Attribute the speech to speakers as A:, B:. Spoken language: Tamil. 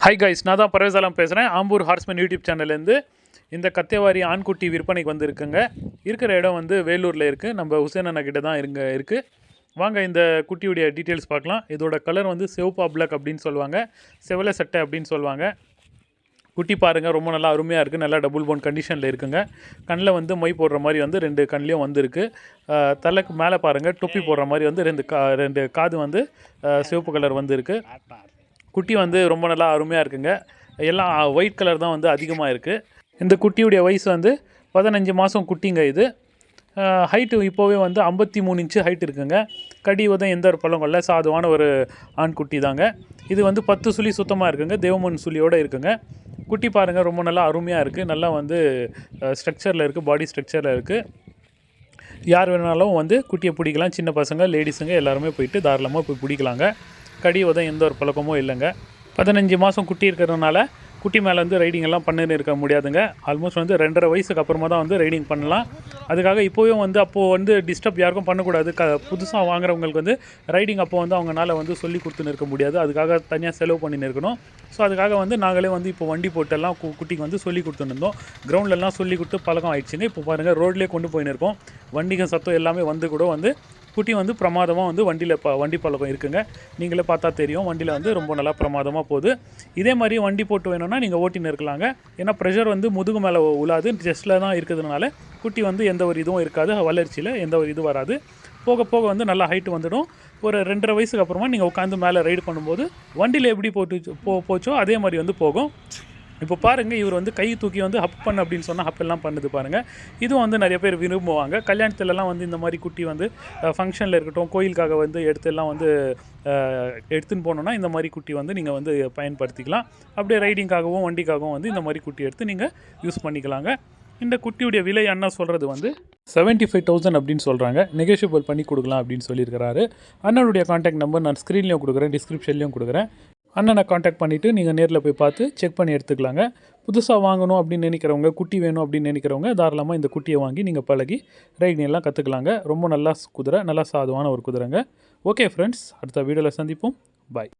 A: ஹாய் கைஸ், நான் தான் பரவேசாலம் பேசுகிறேன். ஆம்பூர் ஹார்ஸ்மேன் யூடியூப் சேனல்லேருந்து. இந்த கத்தேவாரி ஆண்குட்டி விற்பனைக்கு வந்து இருக்குங்க. இருக்கிற இடம் வந்து வேலூரில் இருக்குது. நம்ம ஹுசேன் அண்ணா கிட்ட தான் இருக்குது. வாங்க இந்த குட்டியுடைய டீட்டெயில்ஸ் பார்க்கலாம். இதோட கலர் வந்து சிவப்பா பிளாக் அப்படின்னு சொல்லுவாங்க, செவலை சட்டை அப்படின்னு சொல்லுவாங்க. குட்டி பாருங்கள், ரொம்ப நல்லா அருமையாக இருக்குது. நல்லா டபுள் போன் கண்டிஷனில் இருக்குங்க. கண்ணில் வந்து மை போடுற மாதிரி வந்து 2 கண்லேயும் வந்துருக்கு. தலைக்கு மேலே பாருங்கள், தொப்பி போடுற மாதிரி வந்து 2 காது வந்து சிவப்பு கலர் வந்து இருக்குது. குட்டி வந்து ரொம்ப நல்லா அருமையாக இருக்குங்க. எல்லாம் ஒயிட் கலர் தான் வந்து அதிகமாக இருக்குது. இந்த குட்டியுடைய வயசு வந்து 15 மாதம் குட்டிங்க. இது ஹைட்டு இப்போவே வந்து 53 இன்ச்சு ஹைட் இருக்குங்க. கடி உதம் எந்த ஒரு பழம் கொள்ள சாதுவான ஒரு ஆண் குட்டி தாங்க. இது வந்து 10 சுழி சுத்தமாக இருக்குங்க. தேவமன் சுழியோடு இருக்குங்க. குட்டி பாருங்கள், ரொம்ப நல்லா அருமையாக இருக்குது. நல்லா வந்து ஸ்ட்ரக்சரில் இருக்குது, பாடி ஸ்ட்ரக்சரில் இருக்குது. யார் வேணாலும் வந்து குட்டியை பிடிக்கலாம். சின்ன பசங்க, லேடிஸுங்க எல்லாருமே போயிட்டு தாராளமாக போய் பிடிக்கலாங்க. கடி உதம் எந்த ஒரு பழக்கமும் இல்லைங்க. 15 மாதம் குட்டி இருக்கிறதுனால குட்டி மேலே வந்து ரைடிங் எல்லாம் பண்ணின்னு இருக்க முடியாதுங்க. ஆல்மோஸ்ட் வந்து 2.5 வயசுக்கு அப்புறமா தான் வந்து ரைடிங் பண்ணலாம். அதுக்காக இப்போவே வந்து அப்போது வந்து டிஸ்டர்ப் யாருக்கும் பண்ணக்கூடாது. புதுசாக வாங்குறவங்களுக்கு வந்து ரைடிங் அப்போ வந்து அவங்களால வந்து சொல்லி கொடுத்துன்னு இருக்க முடியாது. அதுக்காக தனியாக செலவு பண்ணின்னு இருக்கணும். ஸோ அதுக்காக வந்து நாங்களே வந்து இப்போ வண்டி போட்டெல்லாம் குட்டிக்கு வந்து சொல்லி கொடுத்துருந்தோம். கிரவுண்ட்லலாம் சொல்லி கொடுத்து பழக்கம் ஆயிடுச்சுங்க. இப்போ பாருங்கள், ரோட்லேயே கொண்டு போயின்னு இருக்கோம். வண்டிகள் சத்தம் எல்லாமே வந்து கூட வந்து குட்டி வந்து பிரமாதமாக வந்து வண்டி பழக்கம் இருக்குங்க. நீங்களே பார்த்தா தெரியும், வண்டியில் வந்து ரொம்ப நல்லா பிரமாதமாக போகுது. இதே மாதிரி வண்டி போட்டு வேணும்னா நீங்கள் ஓட்டின்னு இருக்கலாங்க. ஏன்னா ப்ரெஷர் வந்து முதுகு மேலே உழாது, ஜஸ்ட்டில் தான் இருக்கிறதுனால குட்டி வந்து எந்த ஒரு இதுவும் இருக்காது. வளர்ச்சியில் எந்த ஒரு இது வராது. போக போக வந்து நல்லா ஹைட்டு வந்துடும். ஒரு 2.5 வயசுக்கு அப்புறமா நீங்கள் உட்காந்து மேலே ரைடு பண்ணும்போது வண்டியில் எப்படி போச்சோ அதே மாதிரி வந்து போகும். இப்போ பாருங்கள், இவர் வந்து கை தூக்கி வந்து ஹப் பண்ணு அப்படின்னு சொன்னால் ஹப் எல்லாம் பண்ணுது பாருங்கள். இதுவும் வந்து நிறைய பேர் விரும்புவாங்க. கல்யாணத்துலலாம் வந்து இந்த மாதிரி குட்டி வந்து ஃபங்க்ஷனில் இருக்கட்டும், கோயிலுக்காக வந்து எடுத்துன்னு போனோன்னா இந்த மாதிரி குட்டி வந்து நீங்கள் வந்து பயன்படுத்திக்கலாம். அப்படியே ரைடிங்காகவும் வண்டிக்காகவும் வந்து இந்த மாதிரி குட்டி எடுத்து நீங்கள் யூஸ் பண்ணிக்கலாங்க. இந்த குட்டியுடைய விலை அண்ணா சொல்கிறது வந்து 75,000 அப்படின்னு சொல்கிறாங்க. நெகோஷியபிள் பண்ணி கொடுக்கலாம் அப்படின்னு சொல்லியிருக்கிறாரு. அண்ணனுடைய கான்டாக்ட் நம்பர் நான் ஸ்க்ரீன்லேயும் கொடுக்குறேன், டிஸ்கிரிப்ஷன்லேயும் கொடுக்குறேன். அண்ணனை கான்டாக்ட் பண்ணிவிட்டு நீங்கள் நேரில் போய் பார்த்து செக் பண்ணி எடுத்துக்கலாங்க. புதுசாக வாங்கணும் அப்படின்னு நினைக்கிறவங்க, குட்டி வேணும் அப்படின்னு நினைக்கிறவங்க தாராளமாக இந்த குட்டியை வாங்கி நீங்கள் பழகி ரைடிங் எல்லாம் கற்றுக்கலாங்க. ரொம்ப நல்லா குதிரை, நல்லா சாதுவான ஒரு குதிரைங்க. ஓகே ஃப்ரெண்ட்ஸ், அடுத்த வீடியோவில் சந்திப்போம். பாய்.